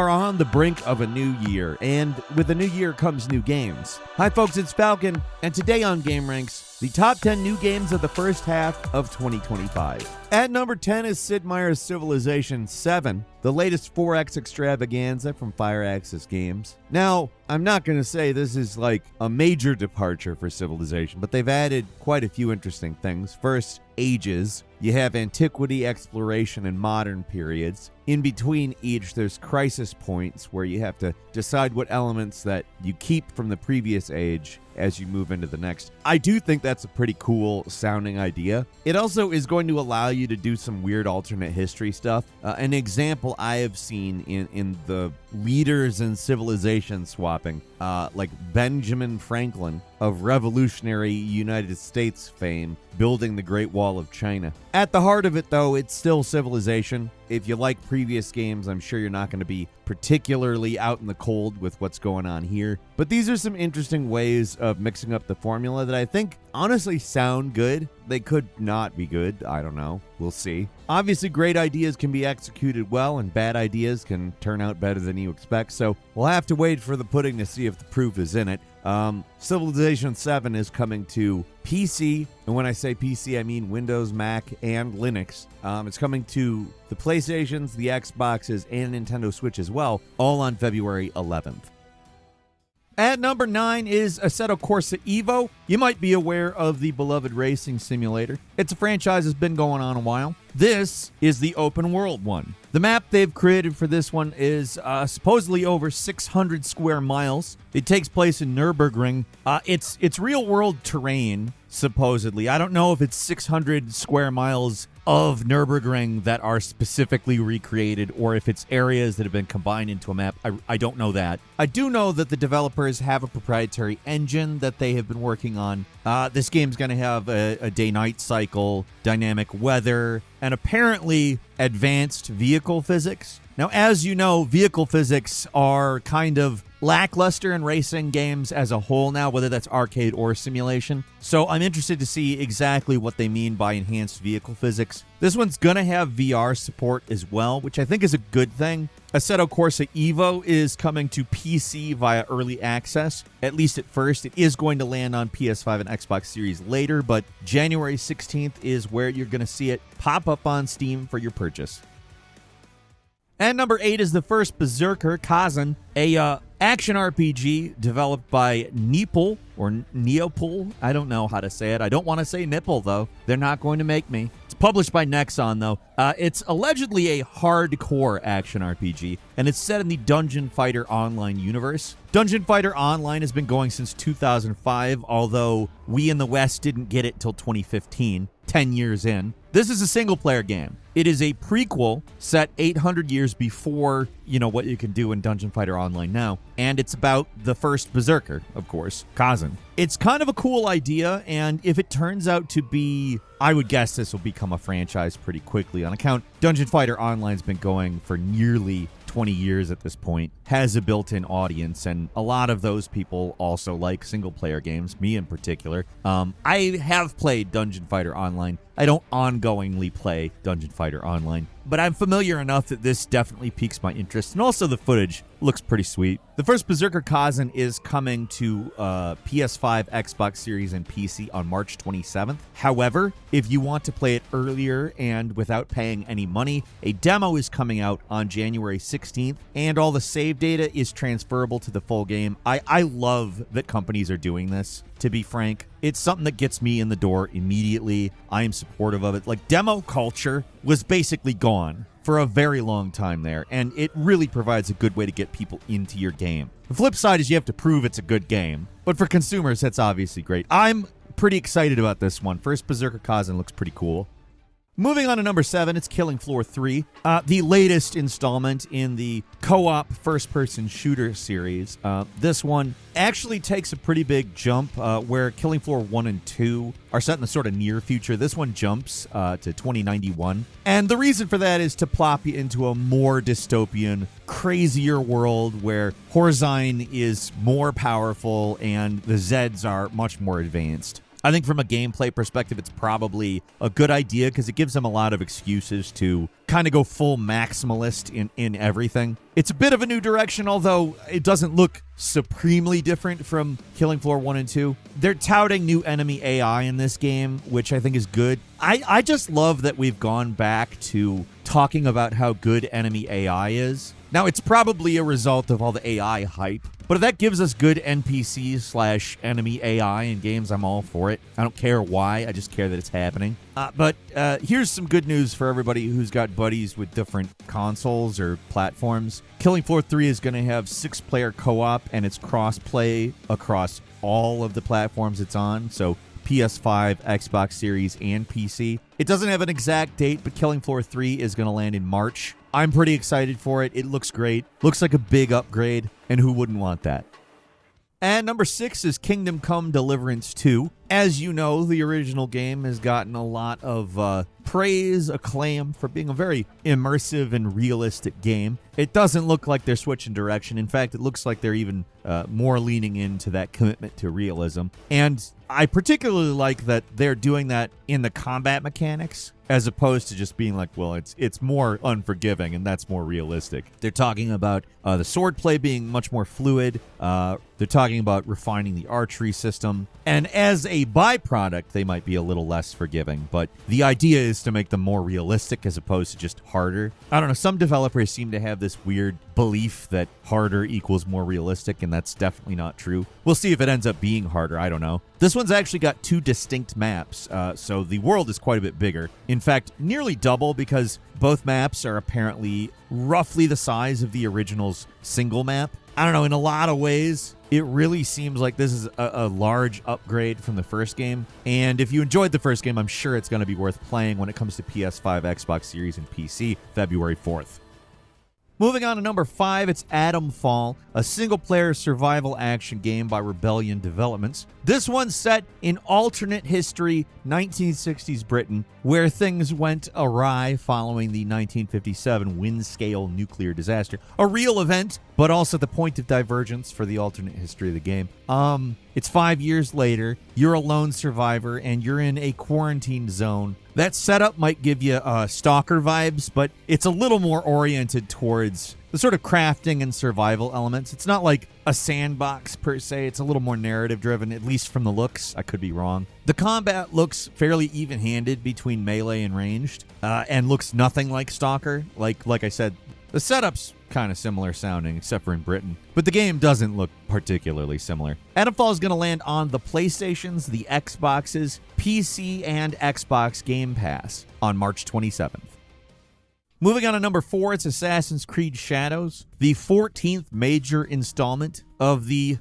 Are on the brink of a new year, and with a new year comes new games. Hi folks, it's Falcon, and today on Game Ranks, the top 10 new games of the first half of 2025. At number 10 is Sid Meier's Civilization 7, the latest 4X extravaganza from Firaxis Games. Now, I'm not going to say this is like a major departure for Civilization, but they've added quite a few interesting things. First, ages. You have antiquity, exploration, and modern periods. In between each, there's crisis points where you have to decide what elements that you keep from the previous age as you move into the next. I do think that's a pretty cool sounding idea. It also is going to allow you to do some weird alternate history stuff. An example I have seen in the leaders in civilization swapping, like Benjamin Franklin of revolutionary United States fame building the Great Wall of China. At the heart of it, though, it's still Civilization. If you like previous games, I'm sure you're not going to be particularly out in the cold with what's going on here. But these are some interesting ways of mixing up the formula that I think honestly sound good. They could not be good. I don't know. We'll see. Obviously, great ideas can be executed well, and bad ideas can turn out better than you expect. So we'll have to wait for the pudding to see if the proof is in it. Civilization 7 is coming to PC, and when I say PC, I mean Windows, Mac, and Linux. It's coming to the PlayStations, the Xboxes, and Nintendo Switch as well, all on February 11th. At number 9 is Assetto Corsa EVO. You might be aware of the beloved racing simulator. It's a franchise that's been going on a while. This is the open world one. The map they've created for this one is supposedly over 600 square miles. It takes place in Nürburgring. It's real world terrain, supposedly. I don't know if it's 600 square miles of Nürburgring that are specifically recreated or if it's areas that have been combined into a map. I don't know that. I do know that the developers have a proprietary engine that they have been working on. This game's going to have a day-night cycle, dynamic weather, and apparently advanced vehicle physics. Now, as you know, vehicle physics are kind of lackluster in racing games as a whole now, whether that's arcade or simulation. So I'm interested to see exactly what they mean by enhanced vehicle physics. This one's going to have VR support as well, which I think is a good thing. Assetto Corsa EVO is coming to PC via early access, at least at first. It is going to land on PS5 and Xbox Series later, but January 16th is where you're going to see it pop up on Steam for your purchase. And number 8 is the first Berserker, Khazan, a action RPG developed by Neopol, or Neopol. I don't know how to say it. I don't want to say nipple, though. They're not going to make me. It's published by Nexon, though. It's allegedly a hardcore action RPG, and it's set in the Dungeon Fighter Online universe. Dungeon Fighter Online has been going since 2005, although we in the West didn't get it till 2015, 10 years in. This is a single-player game. It is a prequel set 800 years before, what you can do in Dungeon Fighter Online now. And it's about the first Berserker, of course, Khazan. It's kind of a cool idea, and if it turns out to be, I would guess this will become a franchise pretty quickly on account. Dungeon Fighter Online's been going for nearly 20 years at this point, has a built-in audience, and a lot of those people also like single-player games, me in particular. I have played Dungeon Fighter Online. I don't ongoingly play Dungeon Fighter Online, but I'm familiar enough that this definitely piques my interest, and also the footage looks pretty sweet. The first Berserker Khazan is coming to PS5, Xbox Series, and PC on March 27th. However, if you want to play it earlier and without paying any money, a demo is coming out on January 16th, and all the save data is transferable to the full game. I love that companies are doing this, to be frank. It's something that gets me in the door immediately. I am supportive of it. Like, demo culture was basically gone for a very long time there, and it really provides a good way to get people into your game. The flip side is you have to prove it's a good game, but for consumers, that's obviously great. I'm pretty excited about this one. First Berserker Khazan looks pretty cool. Moving on to number 7, it's Killing Floor 3, the latest installment in the co-op first-person shooter series. This one actually takes a pretty big jump where Killing Floor 1 and 2 are set in the sort of near future. This one jumps to 2091. And the reason for that is to plop you into a more dystopian, crazier world where Khazan is more powerful and the Zeds are much more advanced. I think from a gameplay perspective, it's probably a good idea because it gives them a lot of excuses to kind of go full maximalist in everything. It's a bit of a new direction, although it doesn't look supremely different from Killing Floor 1 and 2. They're touting new enemy AI in this game, which I think is good. I just love that we've gone back to talking about how good enemy AI is. Now, it's probably a result of all the AI hype, but if that gives us good NPCs/enemy AI in games, I'm all for it. I don't care why, I just care that it's happening. But here's some good news for everybody who's got buddies with different consoles or platforms. Killing Floor 3 is going to have 6-player co-op, and it's cross-play across all of the platforms it's on, so PS5, Xbox Series, and PC. It doesn't have an exact date, but Killing Floor 3 is going to land in March. I'm pretty excited for it. It looks great. Looks like a big upgrade, and who wouldn't want that? And number 6 is Kingdom Come Deliverance 2. As you know, the original game has gotten a lot of praise, acclaim for being a very immersive and realistic game. It doesn't look like they're switching direction. In fact, it looks like they're even more leaning into that commitment to realism. And I particularly like that they're doing that in the combat mechanics, as opposed to just being like, well, it's more unforgiving and that's more realistic. They're talking about the swordplay being much more fluid. They're talking about refining the archery system. And as a byproduct, they might be a little less forgiving. But the idea is to make them more realistic as opposed to just harder. I don't know. Some developers seem to have this weird belief that harder equals more realistic, and that's definitely not true. We'll see if it ends up being harder. I don't know. This one's actually got 2 distinct maps, so the world is quite a bit bigger. In fact, nearly double, because both maps are apparently roughly the size of the original's single map. I don't know, in a lot of ways, it really seems like this is a large upgrade from the first game. And if you enjoyed the first game, I'm sure it's going to be worth playing when it comes to PS5, Xbox Series, and PC February 4th. Moving on to number 5, it's Atomfall, a single-player survival action game by Rebellion Developments. This one's set in alternate history, 1960s Britain, where things went awry following the 1957 Windscale nuclear disaster. A real event, but also the point of divergence for the alternate history of the game. It's 5 years later, you're a lone survivor, and you're in a quarantine zone. That setup might give you Stalker vibes, but it's a little more oriented towards the sort of crafting and survival elements. It's not like a sandbox per se. It's a little more narrative driven, at least from the looks. I could be wrong. The combat looks fairly even-handed between melee and ranged, and looks nothing like Stalker. Like I said, the setup's kind of similar sounding, except for in Britain. But the game doesn't look particularly similar. Atomfall is going to land on the PlayStations, the Xboxes, PC, and Xbox Game Pass on March 27th. Moving on to number 4, it's Assassin's Creed Shadows, the 14th major installment of the,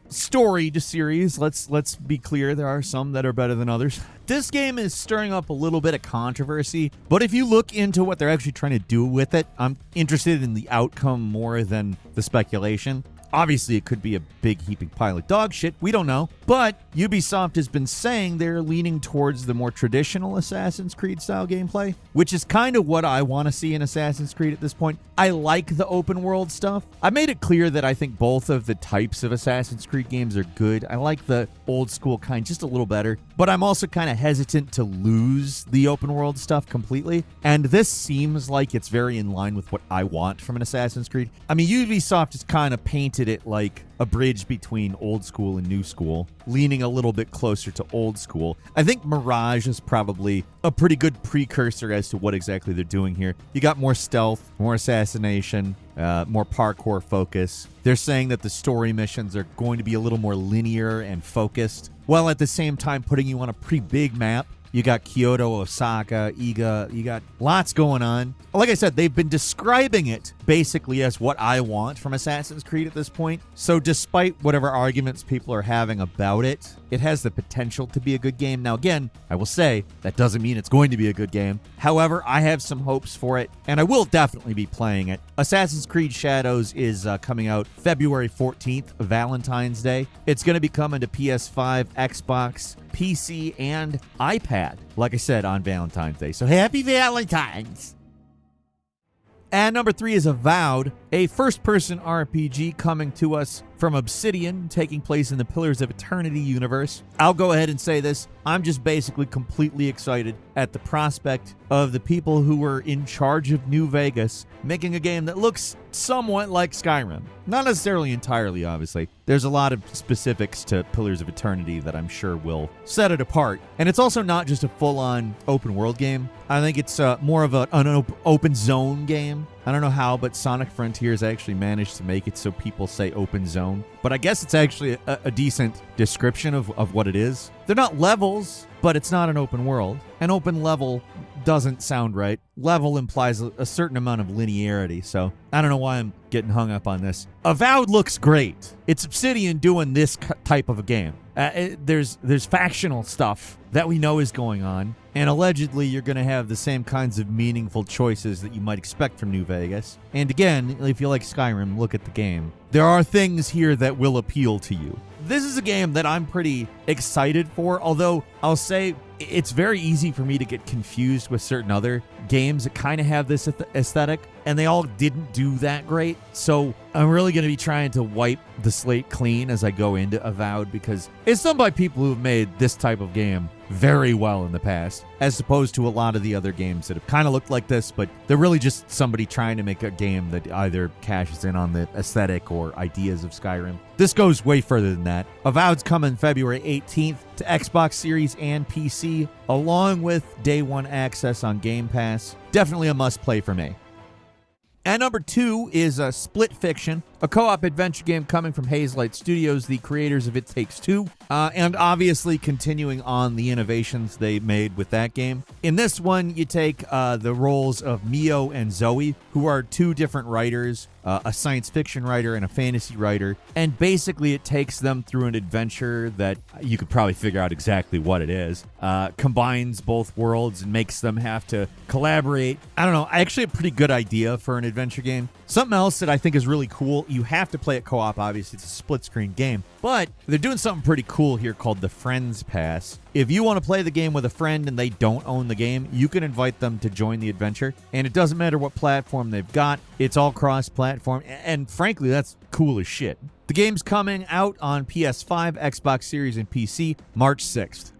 storied series. Let's be clear, there are some that are better than others. This game is stirring up a little bit of controversy, but if you look into what they're actually trying to do with it, I'm interested in the outcome more than the speculation. Obviously, it could be a big heaping pile of dog shit. We don't know. But Ubisoft has been saying they're leaning towards the more traditional Assassin's Creed style gameplay, which is kind of what I want to see in Assassin's Creed at this point. I like the open world stuff. I made it clear that I think both of the types of Assassin's Creed games are good. I like the old school kind just a little better, but I'm also kind of hesitant to lose the open world stuff completely. And this seems like it's very in line with what I want from an Assassin's Creed. I mean, Ubisoft has kind of painted it like a bridge between old school and new school, leaning a little bit closer to old school. I think Mirage is probably a pretty good precursor as to what exactly they're doing here. You got more stealth, more assassination, more parkour focus. They're saying that the story missions are going to be a little more linear and focused, while at the same time putting you on a pretty big map. You got Kyoto, Osaka, Iga, you got lots going on. Like I said, they've been describing it basically as what I want from Assassin's Creed at this point. So despite whatever arguments people are having about it, it has the potential to be a good game. Now again, I will say, that doesn't mean it's going to be a good game. However, I have some hopes for it, and I will definitely be playing it. Assassin's Creed Shadows is coming out February 14th, Valentine's Day. It's going to be coming to PS5, Xbox, PC, and iPad, like I said, on Valentine's Day. So happy Valentine's! And number 3 is Avowed, a first-person RPG coming to us from Obsidian, taking place in the Pillars of Eternity universe. I'll go ahead and say this. I'm just basically completely excited at the prospect of the people who were in charge of New Vegas making a game that looks somewhat like Skyrim. Not necessarily entirely, obviously. There's a lot of specifics to Pillars of Eternity that I'm sure will set it apart. And it's also not just a full-on open-world game. I think it's more of an open zone game. I don't know how, but Sonic Frontiers actually managed to make it so people say open zone. But I guess it's actually a decent description of what it is. They're not levels, but it's not an open world. An open level doesn't sound right. Level implies a certain amount of linearity, so I don't know why I'm getting hung up on this. Avowed looks great. It's Obsidian doing this type of a game. There's factional stuff that we know is going on, and allegedly you're going to have the same kinds of meaningful choices that you might expect from New Vegas. And again, if you like Skyrim, look at the game. There are things here that will appeal to you. This is a game that I'm pretty excited for, although I'll say it's very easy for me to get confused with certain other games that kind of have this aesthetic, and they all didn't do that great. So I'm really going to be trying to wipe the slate clean as I go into Avowed, because it's done by people who have made this type of game very well in the past, as opposed to a lot of the other games that have kind of looked like this, but they're really just somebody trying to make a game that either cashes in on the aesthetic or ideas of Skyrim. This goes way further than that. Avowed's coming February 18th to Xbox Series and PC, along with Day 1 access on Game Pass. Definitely a must-play for me. And number 2 is Split Fiction, a co-op adventure game coming from Hazelight Studios, the creators of It Takes Two, and obviously continuing on the innovations they made with that game. In this one, you take the roles of Mio and Zoe, who are two different writers, a science fiction writer and a fantasy writer, and basically it takes them through an adventure that you could probably figure out exactly what it is, combines both worlds and makes them have to collaborate. I don't know, actually a pretty good idea for an adventure game. Something else that I think is really cool, you have to play it co-op, obviously, it's a split-screen game, but they're doing something pretty cool here called the Friends Pass. If you want to play the game with a friend and they don't own the game, you can invite them to join the adventure, and it doesn't matter what platform they've got, it's all cross-platform, and frankly, that's cool as shit. The game's coming out on PS5, Xbox Series, and PC March 6th.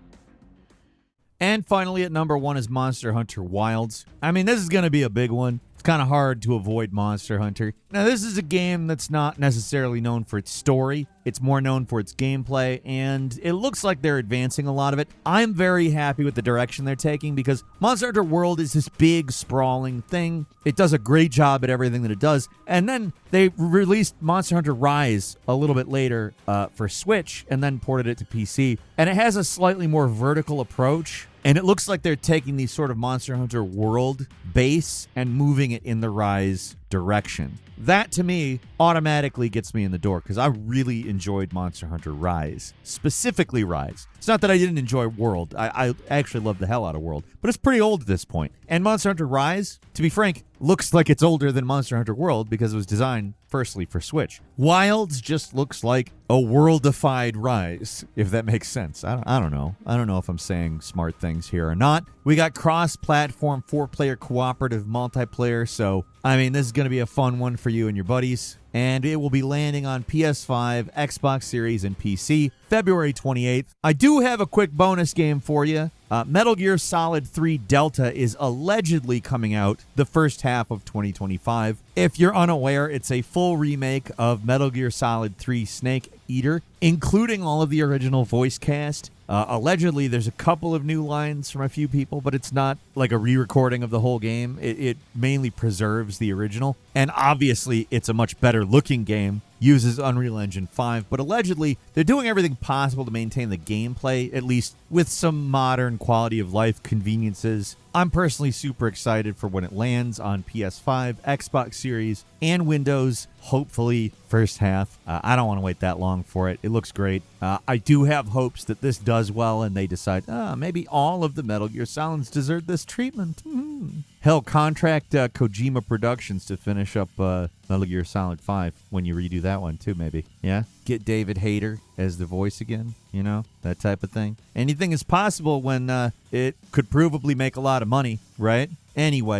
And finally, at number 1 is Monster Hunter Wilds. I mean, this is going to be a big one. It's kind of hard to avoid Monster Hunter. Now, this is a game that's not necessarily known for its story. It's more known for its gameplay, and it looks like they're advancing a lot of it. I'm very happy with the direction they're taking because Monster Hunter World is this big, sprawling thing. It does a great job at everything that it does. And then they released Monster Hunter Rise a little bit later for Switch and then ported it to PC. And it has a slightly more vertical approach. And it looks like they're taking the sort of Monster Hunter World base and moving it in the Rise direction. That, to me, automatically gets me in the door because I really enjoyed Monster Hunter Rise. Specifically Rise. It's not that I didn't enjoy World. I actually love the hell out of World. But it's pretty old at this point. And Monster Hunter Rise, to be frank, looks like it's older than Monster Hunter World because it was designed firstly for Switch. Wilds just looks like a worldified Rise, if that makes sense. I don't know. I don't know if I'm saying smart things here or not. We got cross-platform 4-player cooperative multiplayer, so I mean, this is going to be a fun one for you and your buddies. And it will be landing on PS5, Xbox Series, and PC February 28th. I do have a quick bonus game for you. Metal Gear Solid 3 Delta is allegedly coming out the first half of 2025. If you're unaware, it's a full remake of Metal Gear Solid 3 Snake Eater, including all of the original voice cast. Allegedly, there's a couple of new lines from a few people, but it's not like a re-recording of the whole game. It mainly preserves the original. And obviously, it's a much better looking game. Uses Unreal Engine 5, but allegedly, they're doing everything possible to maintain the gameplay, at least with some modern quality of life conveniences. I'm personally super excited for when it lands on PS5, Xbox Series, and Windows, hopefully first half. I don't want to wait that long for it. It looks great. I do have hopes that this does well and they decide, maybe all of the Metal Gear Solids deserve this treatment. Hell, contract Kojima Productions to finish up Metal Gear Solid 5 when you redo that one too, maybe. Yeah? Get David Hayter as the voice again, you know, that type of thing. Anything is possible when it could provably make a lot of money, right? Anyway,